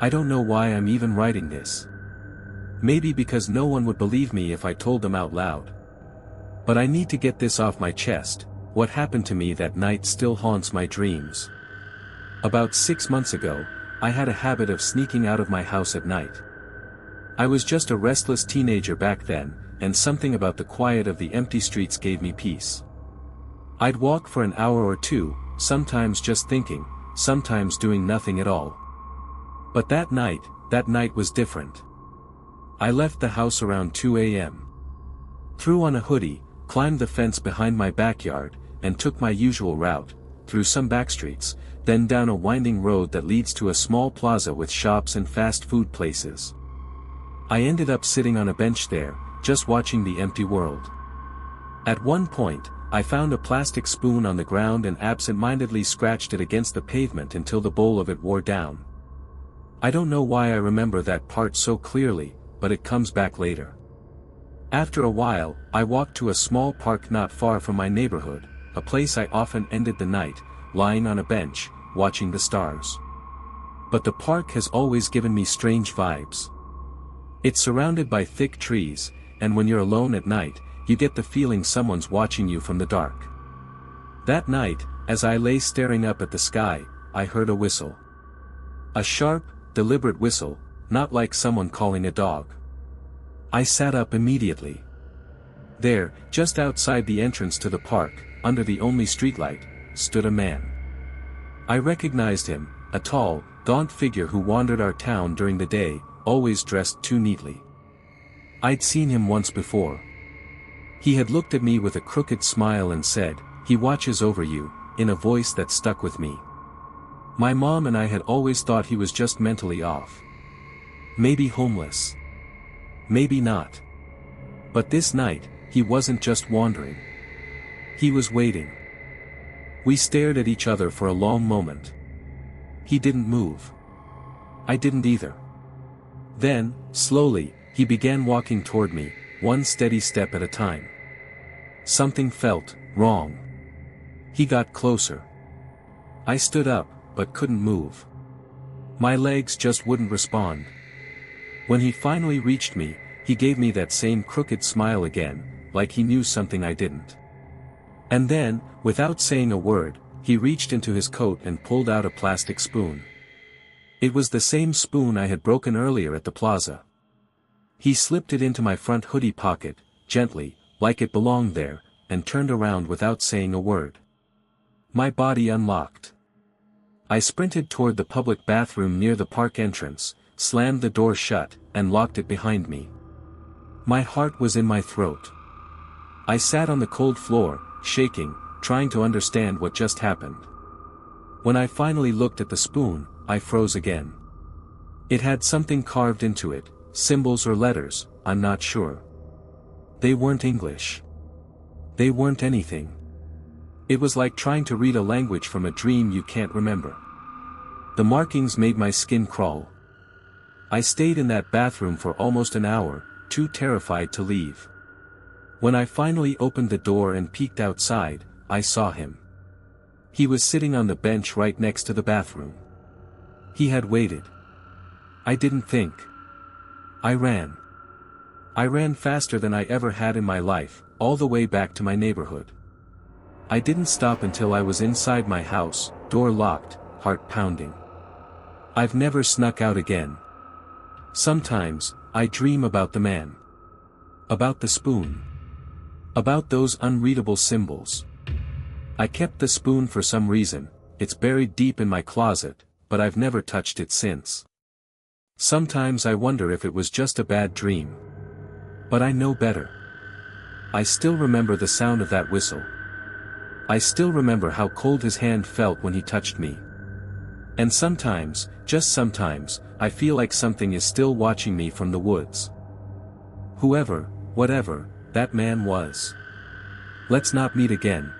I don't know why I'm even writing this. Maybe because no one would believe me if I told them out loud. But I need to get this off my chest. What happened to me that night still haunts my dreams. About 6 months ago, I had a habit of sneaking out of my house at night. I was just a restless teenager back then, and something about the quiet of the empty streets gave me peace. I'd walk for an hour or two, sometimes just thinking, sometimes doing nothing at all. But that night was different. I left the house around 2 a.m. Threw on a hoodie, climbed the fence behind my backyard, and took my usual route, through some backstreets, then down a winding road that leads to a small plaza with shops and fast food places. I ended up sitting on a bench there, just watching the empty world. At one point, I found a plastic spoon on the ground and absent-mindedly scratched it against the pavement until the bowl of it wore down. I don't know why I remember that part so clearly, but it comes back later. After a while, I walked to a small park not far from my neighborhood, a place I often ended the night, lying on a bench, watching the stars. But the park has always given me strange vibes. It's surrounded by thick trees, and when you're alone at night, you get the feeling someone's watching you from the dark. That night, as I lay staring up at the sky, I heard a whistle. A sharp, deliberate whistle, not like someone calling a dog. I sat up immediately. There, just outside the entrance to the park, under the only streetlight, stood a man. I recognized him, a tall, gaunt figure who wandered our town during the day, always dressed too neatly. I'd seen him once before. He had looked at me with a crooked smile and said, "He watches over you," in a voice that stuck with me. My mom and I had always thought he was just mentally off. Maybe homeless. Maybe not. But this night, he wasn't just wandering. He was waiting. We stared at each other for a long moment. He didn't move. I didn't either. Then, slowly, he began walking toward me, one steady step at a time. Something felt wrong. He got closer. I stood up, but couldn't move. My legs just wouldn't respond. When he finally reached me, he gave me that same crooked smile again, like he knew something I didn't. And then, without saying a word, he reached into his coat and pulled out a plastic spoon. It was the same spoon I had broken earlier at the plaza. He slipped it into my front hoodie pocket, gently, like it belonged there, and turned around without saying a word. My body unlocked. I sprinted toward the public bathroom near the park entrance, slammed the door shut, and locked it behind me. My heart was in my throat. I sat on the cold floor, shaking, trying to understand what just happened. When I finally looked at the spoon, I froze again. It had something carved into it, symbols or letters, I'm not sure. They weren't English. They weren't anything. It was like trying to read a language from a dream you can't remember. The markings made my skin crawl. I stayed in that bathroom for almost an hour, too terrified to leave. When I finally opened the door and peeked outside, I saw him. He was sitting on the bench right next to the bathroom. He had waited. I didn't think. I ran. I ran faster than I ever had in my life, all the way back to my neighborhood. I didn't stop until I was inside my house, door locked, heart pounding. I've never snuck out again. Sometimes, I dream about the man. About the spoon. About those unreadable symbols. I kept the spoon for some reason, it's buried deep in my closet, but I've never touched it since. Sometimes I wonder if it was just a bad dream. But I know better. I still remember the sound of that whistle. I still remember how cold his hand felt when he touched me. And sometimes, just sometimes, I feel like something is still watching me from the woods. Whoever, whatever, that man was. Let's not meet again.